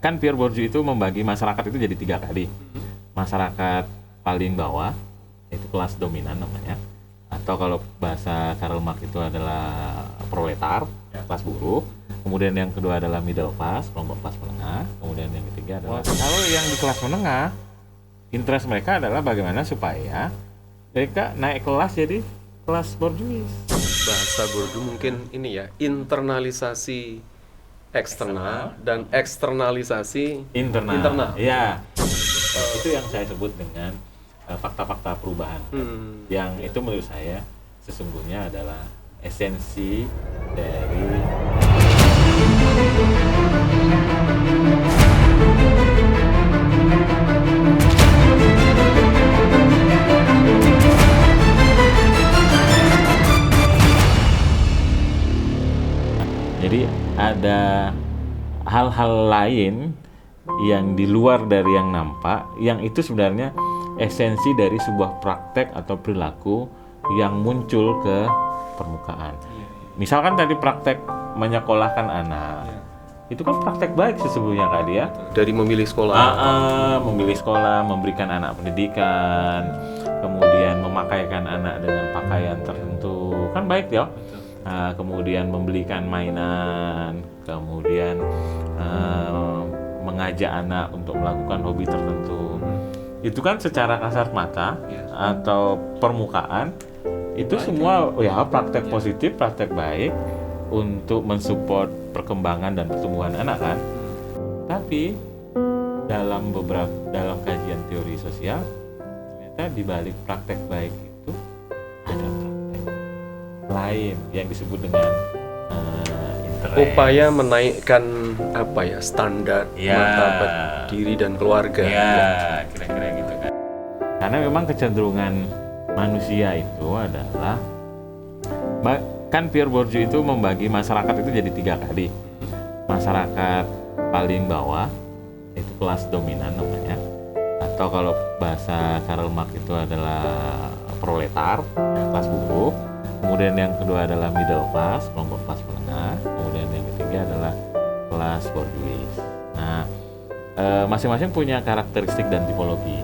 kan Pierre Bourdieu itu membagi masyarakat itu jadi 3 kali. Masyarakat paling bawah, itu kelas dominan namanya, atau kalau bahasa Karl Marx itu adalah proletar, kelas buruh. Kemudian yang kedua adalah middle class, kelompok kelas menengah. Kemudian yang ketiga adalah kalau yang di kelas menengah, interest mereka adalah bagaimana supaya mereka naik kelas jadi kelas borjuis. Bahasa Bourdieu mungkin ini ya, internalisasi eksternal dan eksternalisasi internal. Ya, itu yang saya sebut dengan fakta-fakta perubahan. Yang itu menurut saya sesungguhnya adalah esensi dari jadi ada hal-hal lain yang di luar dari yang nampak, yang itu sebenarnya esensi dari sebuah praktek atau perilaku yang muncul ke permukaan. Misalkan tadi praktek menyekolahkan anak, itu kan praktek baik sesungguhnya Kak Dia. Dari memilih sekolah. Memilih sekolah, memberikan anak pendidikan, kemudian memakaikan anak dengan pakaian tertentu, kan baik ya. Kemudian membelikan mainan, kemudian mengajak anak untuk melakukan hobi tertentu. Itu kan secara kasat mata atau permukaan itu baik, semua ya praktek positif, praktek baik untuk mensupport perkembangan dan pertumbuhan anak kan. Tapi dalam kajian teori sosial ternyata di balik praktek baik itu ada praktek lain yang disebut dengan interest. Upaya menaikkan standar martabat diri dan keluarga. Kira-kira gitu kan. Karena memang kecenderungan manusia itu adalah, kan Pierre Bourdieu itu membagi masyarakat itu jadi 3 kali. Masyarakat paling bawah, itu kelas dominan namanya, atau kalau bahasa Karl Marx itu adalah proletar, kelas buruh. Kemudian yang kedua adalah middle class, kelompok kelas menengah. Kemudian yang ketiga adalah kelas borjuis. Nah, masing-masing punya karakteristik dan tipologi.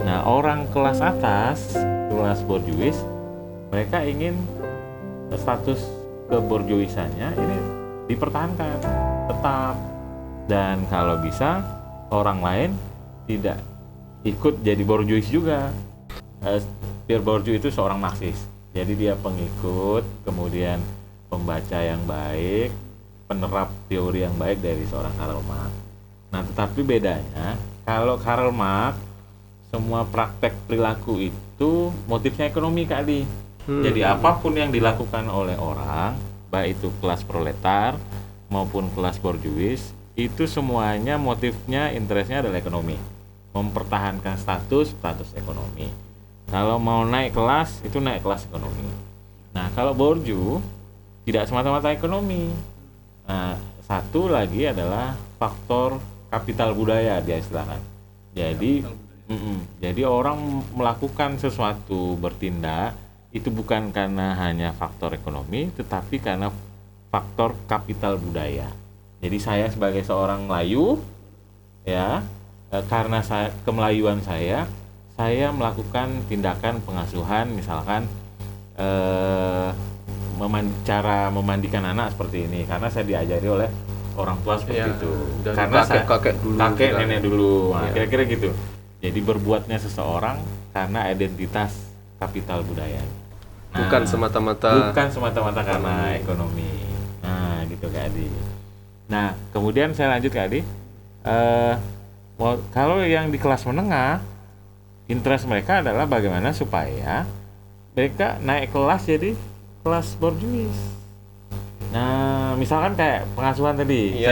Nah, orang kelas atas, kelas borjuis, mereka ingin status keborjuisannya ini dipertahankan tetap, dan kalau bisa orang lain tidak ikut jadi borjuis juga. Pierre Bourdieu itu seorang Marxis, jadi dia pengikut, kemudian pembaca yang baik, penerap teori yang baik dari seorang Karl Marx. Nah, tetapi bedanya kalau Karl Marx semua praktek perilaku itu motifnya ekonomi Kak Adi. Jadi apapun yang dilakukan oleh orang, baik itu kelas proletar maupun kelas borjuis, itu semuanya motifnya, interestnya adalah ekonomi, mempertahankan status ekonomi. Kalau mau naik kelas, itu naik kelas ekonomi. Nah, kalau Bourdieu tidak semata-mata ekonomi. Nah, satu lagi adalah faktor kapital budaya dia istilahkan. Jadi orang melakukan sesuatu, bertindak itu bukan karena hanya faktor ekonomi, tetapi karena faktor kapital budaya. Jadi saya sebagai seorang Melayu, ya, karena kemelayuan saya melakukan tindakan pengasuhan, misalkan cara memandikan anak seperti ini, karena saya diajari oleh orang tua seperti itu. Karena kakek nenek dulu, nah, kira-kira gitu. Jadi berbuatnya seseorang karena identitas kapital budaya. Nah, bukan semata-mata karena ekonomi. Nah, gitu Kak Adi. Nah, kemudian saya lanjut Kak Adi. Kalau yang di kelas menengah, interest mereka adalah bagaimana supaya mereka naik kelas jadi kelas borjuis. Nah, misalkan kayak pengasuhan tadi,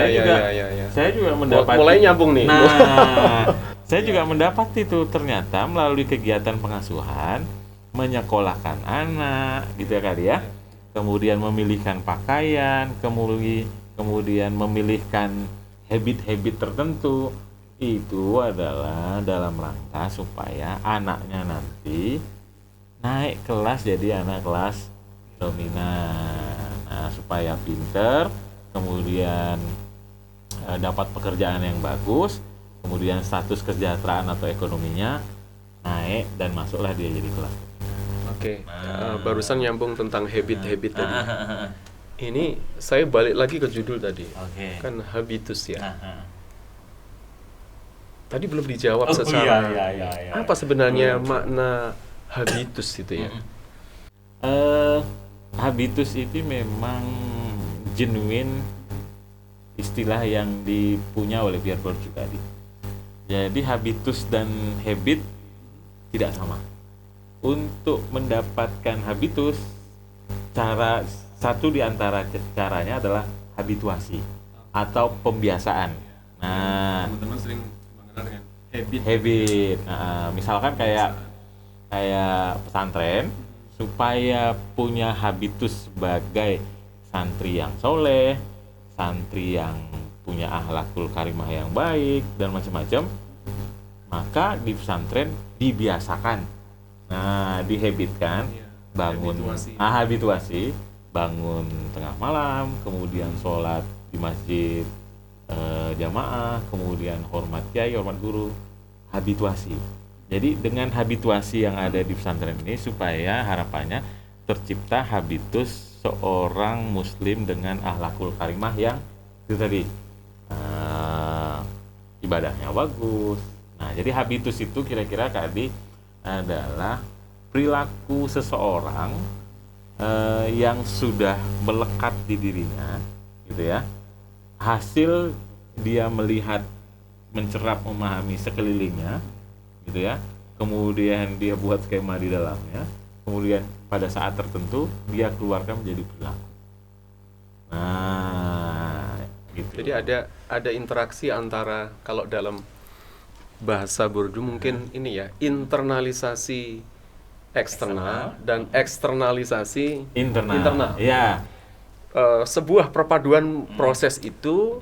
saya juga mendapati. Mulai nyambung nih. Nah, saya juga mendapat itu ternyata melalui kegiatan pengasuhan, menyekolahkan anak, gitu ya Kak ya. Kemudian memilihkan pakaian, kemudian memilihkan habit-habit tertentu, itu adalah dalam rangka supaya anaknya nanti naik kelas jadi anak kelas dominan. Nah, supaya pinter, kemudian dapat pekerjaan yang bagus, kemudian status kesejahteraan atau ekonominya naik dan masuklah dia jadi kelas. Oke, barusan nyambung tentang habit-habit tadi. Ini saya balik lagi ke judul tadi, kan habitus ya. Tadi belum dijawab secara apa sebenarnya makna habitus itu ya. Habitus itu memang genuine istilah yang dipunya oleh Pierre Bourdieu tadi. Jadi habitus dan habit tidak sama. Untuk mendapatkan habitus, satu di antara caranya adalah habituasi atau pembiasaan. Nah, Teman-teman sering mengenal dengan habit. Nah, misalkan kayak pesantren, supaya punya habitus sebagai santri yang soleh, santri yang punya akhlakul karimah yang baik dan macam-macam, maka di pesantren dibiasakan. Nah, dihabitkan, bangun habituasi, bangun tengah malam, kemudian sholat di masjid jamaah, kemudian hormat kiai, hormat guru, habituasi. Jadi dengan habituasi yang ada di pesantren ini, supaya harapannya tercipta habitus seorang muslim dengan akhlakul karimah yang itu tadi, ibadahnya bagus. Nah, jadi habitus itu kira-kira tadi adalah perilaku seseorang yang sudah melekat di dirinya, gitu ya. Hasil dia melihat, mencerap, memahami sekelilingnya, gitu ya. Kemudian dia buat skema di dalamnya. Kemudian pada saat tertentu dia keluarkan menjadi perilaku. Nah, gitu. Jadi ada interaksi antara, kalau dalam bahasa Bourdieu mungkin ini ya, internalisasi eksternal dan eksternalisasi internal. Ya. Sebuah perpaduan proses itu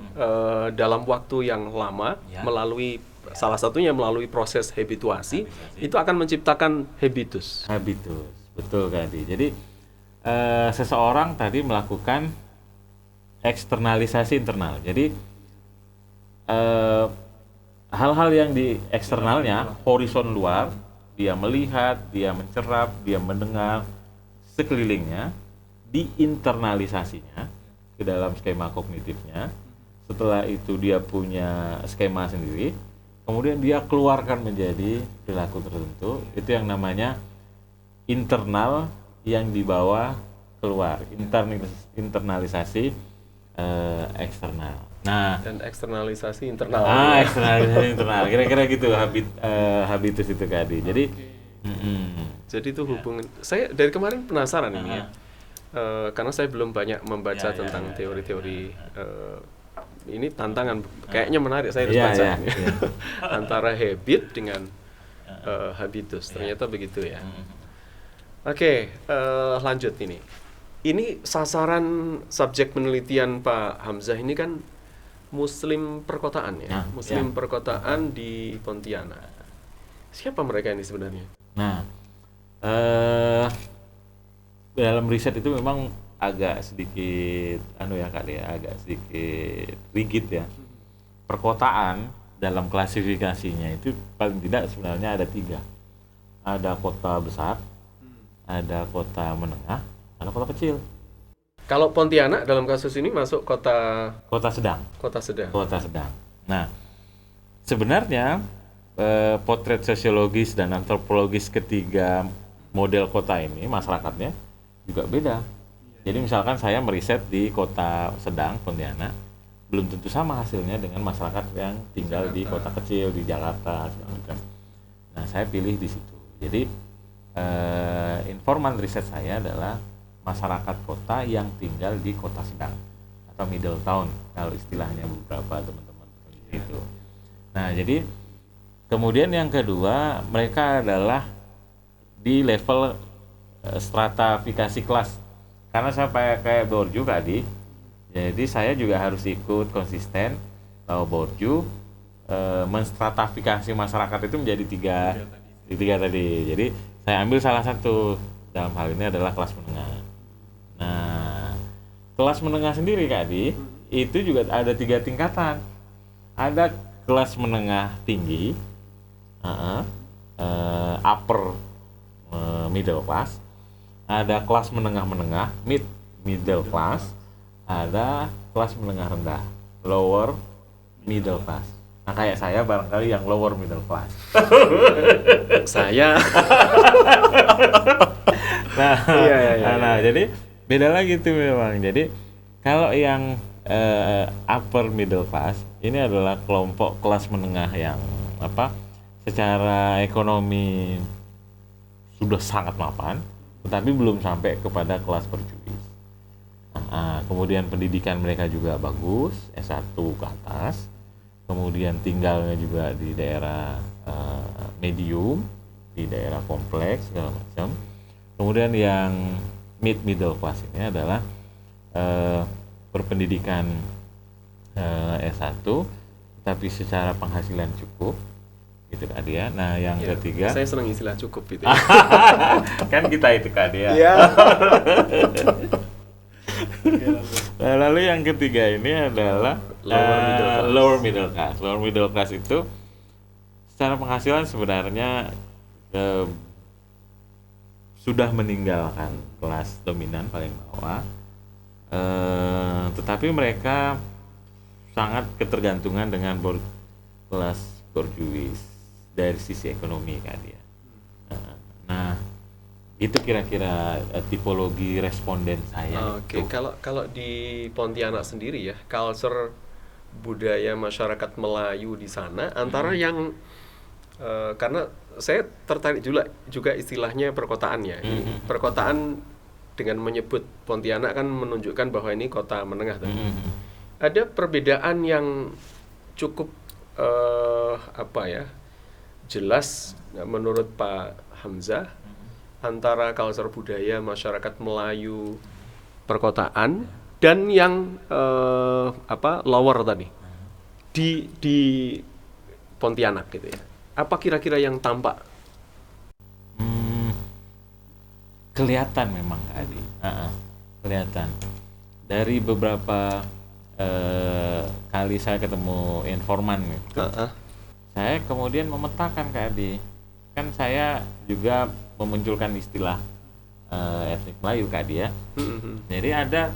dalam waktu yang lama, melalui salah satunya melalui proses habituasi, itu akan menciptakan habitus. Habitus, betul tadi. Jadi seseorang tadi melakukan eksternalisasi internal. Jadi hal-hal yang di eksternalnya, horizon luar, dia melihat, dia mencerap, dia mendengar sekelilingnya, diinternalisasinya ke dalam skema kognitifnya. Setelah itu dia punya skema sendiri, kemudian dia keluarkan menjadi perilaku tertentu. Itu yang namanya internal yang dibawa keluar, internalisasi eksternal. Nah, Dan eksternalisasi internal. eksternalisasi internal. Kira-kira gitu habitus itu tadi. Jadi Jadi itu hubungan. Saya dari kemarin penasaran ini ya. Karena saya belum banyak membaca tentang teori-teori ini, tantangan kayaknya menarik, saya harus baca ini. Antara habit dengan habitus. Ternyata begitu ya. Oke, lanjut ini. Ini sasaran subjek penelitian Pak Hamzah ini kan Muslim perkotaan ya, Muslim perkotaan di Pontianak. Siapa mereka ini sebenarnya? Nah, dalam riset itu memang agak sedikit agak sedikit rigid ya. Perkotaan dalam klasifikasinya itu paling tidak sebenarnya ada 3. Ada kota besar, ada kota menengah, ada kota kecil. Kalau Pontianak dalam kasus ini masuk kota sedang. Kota sedang. Kota sedang. Nah, sebenarnya potret sosiologis dan antropologis ketiga model kota ini, masyarakatnya juga beda. Jadi misalkan saya meriset di kota sedang, Pontianak, belum tentu sama hasilnya dengan masyarakat yang tinggal di kota kecil, di Jakarta, segala macam. Nah, saya pilih di situ. Jadi informan riset saya adalah masyarakat kota yang tinggal di kota sedang atau middle town kalau istilahnya beberapa teman-teman itu. Nah, jadi kemudian yang kedua, mereka adalah di level stratifikasi kelas. Karena saya kayak Bourdieu tadi, jadi saya juga harus ikut konsisten bahwa Bourdieu menstratifikasi masyarakat itu menjadi tiga tadi. Jadi saya ambil salah satu, dalam hal ini adalah kelas menengah. Nah, kelas menengah sendiri tadi itu juga ada 3 tingkatan. ada kelas menengah tinggi, upper middle class, ada kelas menengah middle class, ada kelas menengah rendah, lower middle class. Nah kayak saya barangkali yang lower middle class. Saya. Nah, Iya. nah jadi beda lagi tuh memang. Jadi kalau yang upper middle class ini adalah kelompok kelas menengah yang secara ekonomi sudah sangat mapan, tetapi belum sampai kepada kelas berjuis. Kemudian pendidikan mereka juga bagus, S1 ke atas. Kemudian tinggalnya juga di daerah medium, di daerah kompleks segala macam. Kemudian yang middle class ini adalah berpendidikan S1 tapi secara penghasilan cukup, gitu Kak Dia. Nah yang ketiga, saya senang istilah cukup itu. kan kita itu Kak Dia. Iya. Nah, lalu yang ketiga ini adalah lower middle class. Lower middle class itu secara penghasilan sebenarnya sudah meninggalkan kelas dominan paling bawah, tetapi mereka sangat ketergantungan dengan kelas borjuis dari sisi ekonomi Kak Dia. Nah itu kira-kira tipologi responden saya. Oke, kalau di Pontianak sendiri ya, culture budaya masyarakat Melayu di sana antara yang karena saya tertarik juga istilahnya perkotaan ya. Perkotaan dengan menyebut Pontianak kan menunjukkan bahwa ini kota menengah tadi. Ada perbedaan yang cukup jelas menurut Pak Hamzah antara culture budaya masyarakat Melayu perkotaan dan yang lower tadi di Pontianak gitu ya. Apa kira-kira yang tampak? Kelihatan memang Kak Adi. Kelihatan dari beberapa kali saya ketemu informan gitu. Saya kemudian memetakan Kak Adi. Kan saya juga memunculkan istilah etnik Melayu Kak Adi ya. Jadi ada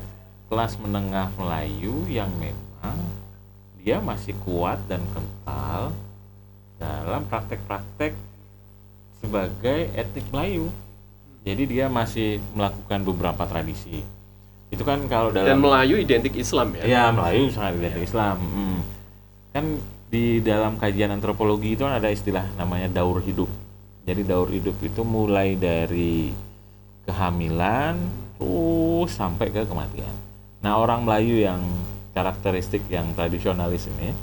kelas menengah Melayu yang memang dia masih kuat dan kental dalam praktek-praktek sebagai etnik Melayu. Jadi dia masih melakukan beberapa tradisi. Itu kan kalau dalam dan Melayu identik Islam ya? Ya, Melayu sangat identik Islam. Kan di dalam kajian antropologi itu ada istilah namanya daur hidup. Jadi daur hidup itu mulai dari kehamilan terus sampai ke kematian. Nah, orang Melayu yang karakteristik yang tradisionalis ini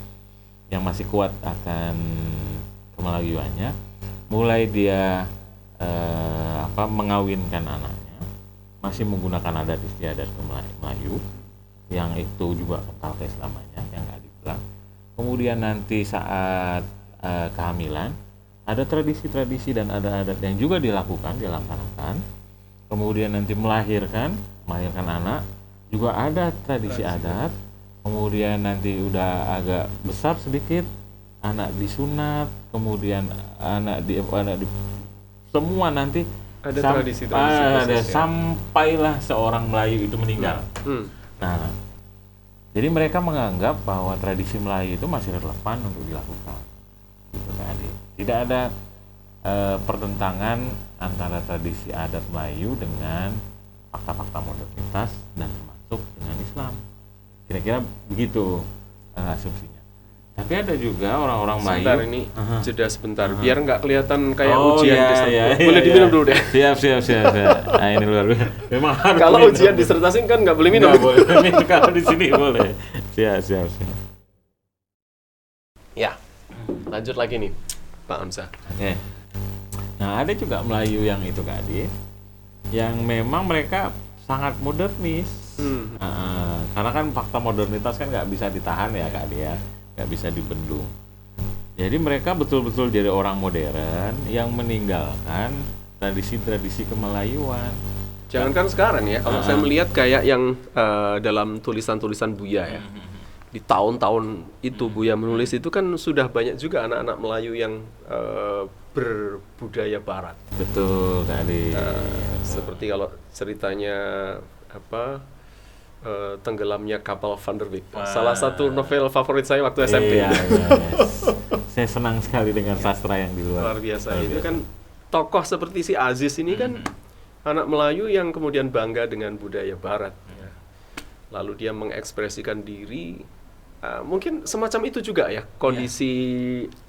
yang masih kuat akan kemelayuannya, mulai dia mengawinkan anaknya masih menggunakan adat istiadat Melayu yang itu juga kental keislamannya yang nggak dibilang. Kemudian nanti saat kehamilan ada tradisi-tradisi dan adat-adat yang juga dilaksanakan. Kemudian nanti melahirkan anak juga ada tradisi adat. Kemudian nanti udah agak besar sedikit anak disunat, kemudian anak di semua nanti ada tradisi-tradisi sampailah seorang Melayu itu meninggal. Nah, jadi mereka menganggap bahwa tradisi Melayu itu masih relevan untuk dilakukan. Gitu kan. Tidak ada pertentangan antara tradisi adat Melayu dengan fakta-fakta modernitas dan termasuk dengan Islam. Kira-kira begitu asumsinya. Tapi ada juga orang-orang Melayu. Sebentar ini jeda sebentar biar nggak kelihatan kayak ujian disertasi. Boleh diminum dulu deh. Siap. Nah ini luar biasa. Memang kalau ujian disertasi kan nggak boleh minum. Nggak boleh minum kalau di sini boleh. Siap. Ya, lanjut lagi nih, Pak Hamzah. Oke. Nah ada juga Melayu yang itu Kak Adi, yang memang mereka sangat modernis. Karena kan fakta modernitas kan nggak bisa ditahan ya Kak Adi ya. Nggak bisa dibendung. Jadi mereka betul-betul jadi orang modern yang meninggalkan tradisi-tradisi kemelayuan. Jangankan sekarang ya, kalau saya melihat kayak yang dalam tulisan-tulisan Buya ya, di tahun-tahun itu Buya menulis itu kan sudah banyak juga anak-anak Melayu yang berbudaya Barat. Betul kali. Seperti kalau ceritanya tenggelamnya kapal Van der Wijk. Salah satu novel favorit saya waktu SMP. Iya. Saya senang sekali dengan sastra yang di luar. Luar biasa. Itu kan tokoh seperti si Aziz ini kan anak Melayu yang kemudian bangga dengan budaya Barat. Ya. Lalu dia mengekspresikan diri. Mungkin semacam itu juga ya kondisi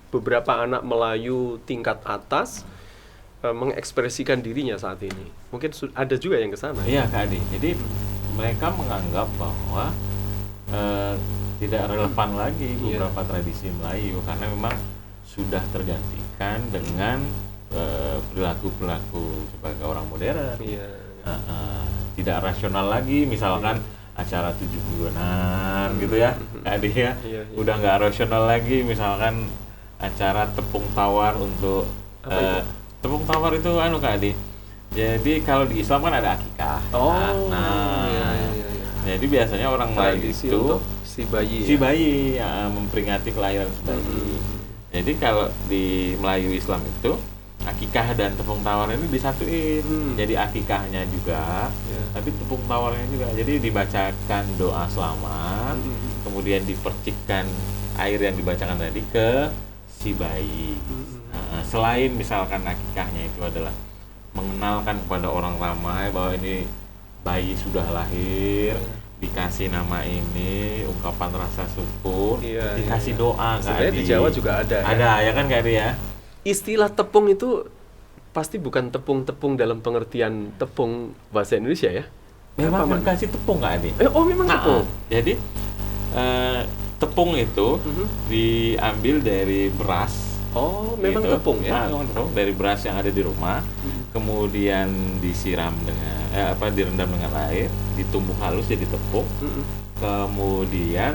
beberapa anak Melayu tingkat atas mengekspresikan dirinya saat ini. Mungkin ada juga yang ke sana. Iya Kak Adi. Jadi mereka menganggap bahwa tidak relevan lagi beberapa tradisi Melayu karena memang sudah tergantikan dengan perilaku-perilaku sebagai orang modern. Tidak rasional lagi, misalkan acara 70-an gitu ya, Kak Adi ya. Udah nggak rasional lagi, misalkan acara tepung tawar untuk tepung tawar itu Kak Adi. Jadi kalau di Islam kan ada akikah. Jadi biasanya orang Melayu itu si bayi memperingati kelahiran si bayi. Jadi kalau di Melayu Islam itu akikah dan tepung tawar ini disatuin. Jadi akikahnya juga, tapi tepung tawarnya juga. Jadi dibacakan doa selamat, kemudian dipercikkan air yang dibacakan tadi ke si bayi. Selain misalkan akikahnya itu adalah mengenalkan kepada orang ramai bahwa ini bayi sudah lahir, dikasih nama ini, ungkapan rasa syukur, dikasih doa. Sebenarnya di Jawa juga ada. Ada ya kan Kak Adi ya? Istilah tepung itu pasti bukan tepung-tepung dalam pengertian tepung bahasa Indonesia ya? Memang dikasih tepung Kak Adi. Memang tepung. Jadi tepung itu diambil dari beras. Memang tepung ya? Memang tepung dari beras yang ada di rumah, kemudian disiram dengan direndam dengan air, ditumbuk halus jadi tepung. Kemudian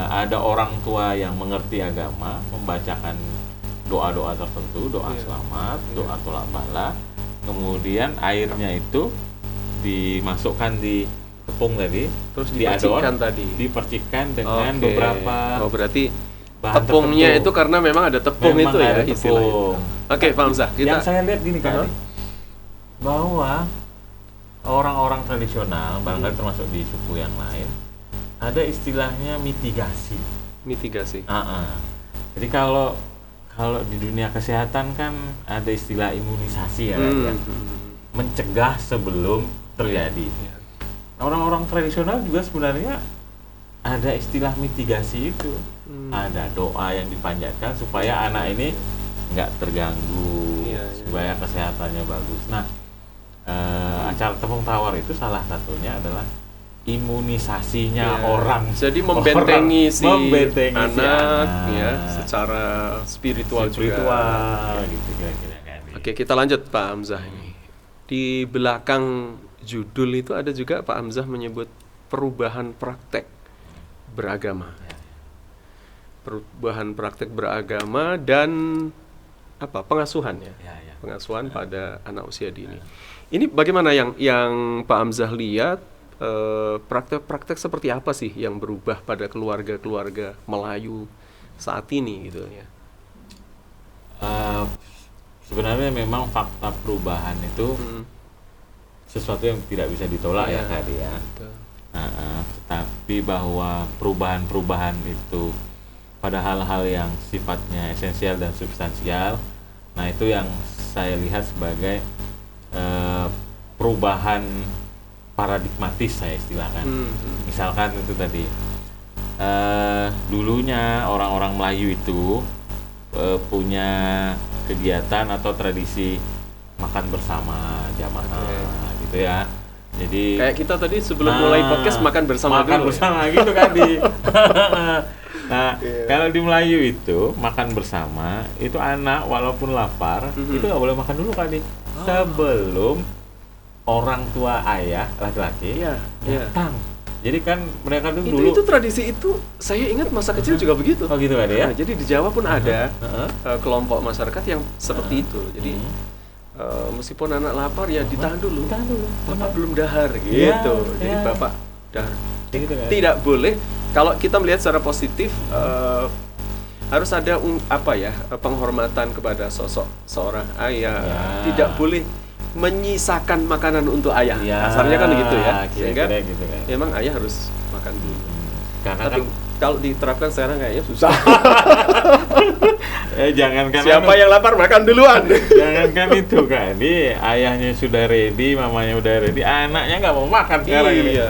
ada orang tua yang mengerti agama membacakan doa-doa tertentu, doa selamat, doa tolak bala. Kemudian airnya itu dimasukkan di tepung tadi, terus diadon, dipercikkan dengan beberapa. Berarti tepungnya tertentu. Itu karena memang ada tepung memang itu ya istilahnya. Oke, Pak Hamzah. Yang saya lihat gini kan, bahwa orang-orang tradisional, barangkali termasuk di suku yang lain, ada istilahnya mitigasi. Jadi kalau di dunia kesehatan kan ada istilah imunisasi ya, mencegah sebelum terjadi. Orang-orang tradisional juga sebenarnya ada istilah mitigasi itu. Ada doa yang dipanjatkan supaya anak ini nggak terganggu, supaya kesehatannya bagus. Nah, acara tepung tawar itu salah satunya adalah imunisasinya orang. Jadi membentengi si anak ya, secara spiritual juga. Gitu kira-kira. Oke, kita lanjut Pak Hamzah ini. Di belakang judul itu ada juga Pak Hamzah menyebut perubahan praktek beragama. Perubahan praktek beragama dan pengasuhan ya. Pengasuhan pada anak usia dini. Ini bagaimana yang Pak Hamzah lihat praktek-praktek seperti apa sih yang berubah pada keluarga-keluarga Melayu saat ini gitu ya? Sebenarnya memang fakta perubahan itu sesuatu yang tidak bisa ditolak ya Kak ya. Tetapi bahwa perubahan-perubahan itu pada hal-hal yang sifatnya esensial dan substansial, nah itu yang saya lihat sebagai perubahan paradigmatis saya istilahkan. Misalkan itu tadi dulunya orang-orang Melayu itu punya kegiatan atau tradisi makan bersama jamaah gitu ya. Jadi kayak kita tadi sebelum mulai podcast makan bersama gitu kan di. Kalau di Melayu itu makan bersama itu anak walaupun lapar itu nggak boleh makan dulu kali sebelum orang tua ayah laki-laki datang. Jadi kan mereka dulu itu tradisi itu saya ingat masa kecil juga begitu. Oh gitu kan ya. Jadi di Jawa pun ada kelompok masyarakat yang seperti itu. Jadi meskipun anak lapar ya ditahan dulu. Bapak belum dahar gitu. Jadi bapak dahar. Tidak boleh kalau kita melihat secara positif, harus ada penghormatan kepada sosok seorang ayah. Ya. Tidak boleh menyisakan makanan untuk ayah. Ya, Kasarnya kan begitu ya. Sehingga kira-kira gitu kan. memang ayah harus makan dulu. Karena Tapi kan kalau diterapkan sekarang kayaknya susah. jangankan Siapa yang lapar makan duluan. jangankan itu kan, ini ayahnya sudah ready, mamanya udah ready, anaknya nggak mau makan sekarang ini. Iya,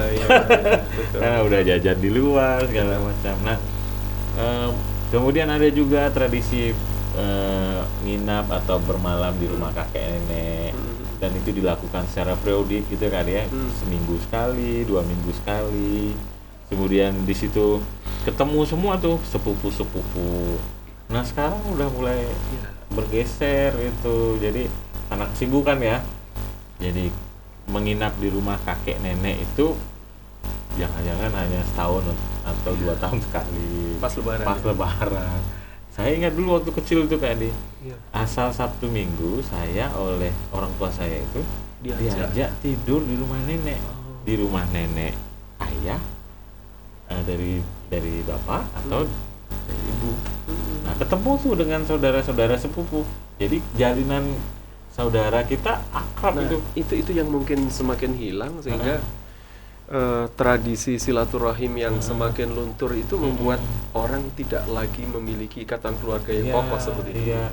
betul. Karena udah jajan di luar segala macam. Nah, kemudian ada juga tradisi nginap atau bermalam di rumah kakek nenek, dan itu dilakukan secara periodik gitu kan ya, seminggu sekali, 2 minggu sekali. Kemudian di situ ketemu semua tuh sepupu-sepupu. Nah sekarang udah mulai bergeser itu, jadi karena kesibukan ya. Jadi menginap di rumah kakek nenek itu jangan-jangan hanya setahun atau 2 tahun sekali. Pas lebaran. Pas lebaran. Saya ingat dulu waktu kecil itu Kak Adi. Iya. Asal Sabtu Minggu saya oleh orang tua saya itu diajak tidur di rumah nenek. Di rumah nenek ayah, dari bapak atau dari ibu. Nah ketemu tuh dengan saudara-saudara sepupu. Jadi jalinan saudara kita akrab. Nah, itu yang mungkin semakin hilang sehingga tradisi silaturahim yang semakin luntur itu membuat orang tidak lagi memiliki ikatan keluarga yang kokoh seperti itu. Iya.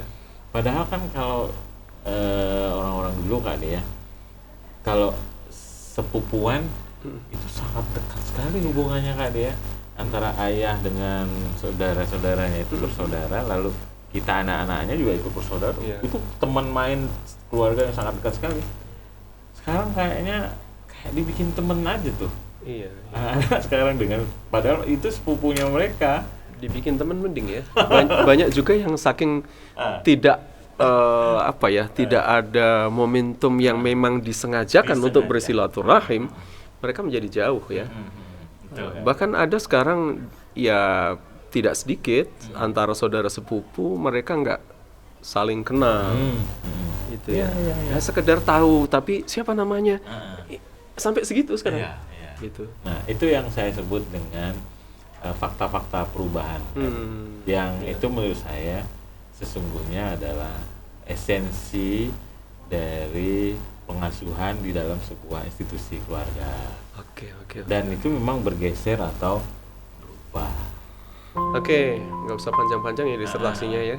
Padahal kan kalau orang-orang dulu kan ya, kalau sepupuan itu sangat dekat sekali hubungannya Kak dia, antara ayah dengan saudara-saudaranya itu bersaudara, lalu kita anak-anaknya juga ikut bersaudara. Itu teman main keluarga yang sangat dekat sekali. Sekarang kayaknya kayak dibikin temen aja tuh. Iya. Anak sekarang dengan padahal itu sepupunya mereka. Dibikin temen mending ya. Banyak juga yang saking tidak tidak ada momentum yang memang disengajakan untuk bersilaturahim, mereka menjadi jauh ya. Bahkan ada sekarang ya tidak sedikit antara saudara sepupu mereka nggak saling kenal, gitu ya. Ya sekedar tahu tapi siapa namanya, sampai segitu sekarang. Gitu. Nah itu yang saya sebut dengan fakta-fakta perubahan, yang itu menurut saya sesungguhnya adalah esensi dari pengasuhan di dalam sebuah institusi keluarga. Oke. Dan itu memang bergeser atau berubah. Oke, nggak usah panjang-panjang ya disertasinya ya.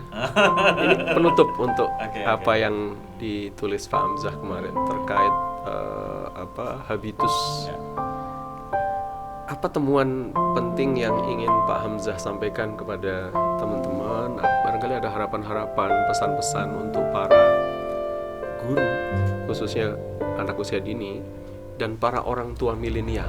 Ini penutup untuk yang ditulis Pak Hamzah kemarin terkait habitus. Apa temuan penting yang ingin Pak Hamzah sampaikan kepada teman-teman? Barangkali ada harapan-harapan, pesan-pesan untuk para guru, khususnya anak usia dini, dan para orang tua milenial.